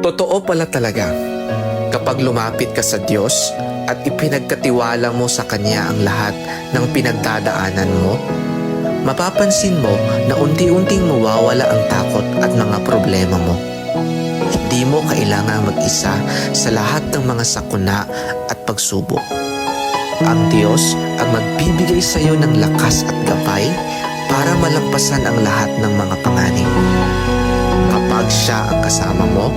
Totoo pala talaga, kapag lumapit ka sa Diyos at ipinagkatiwala mo sa Kanya ang lahat ng pinagdadaanan mo, mapapansin mo na unti-unting mawawala ang takot at mga problema mo. Hindi mo kailangang mag-isa sa lahat ng mga sakuna at pagsubok. Ang Diyos ang magbibigay sa iyo ng lakas at gabay para malagpasan ang lahat ng mga panganib. Kapag Siya ang kasama mo,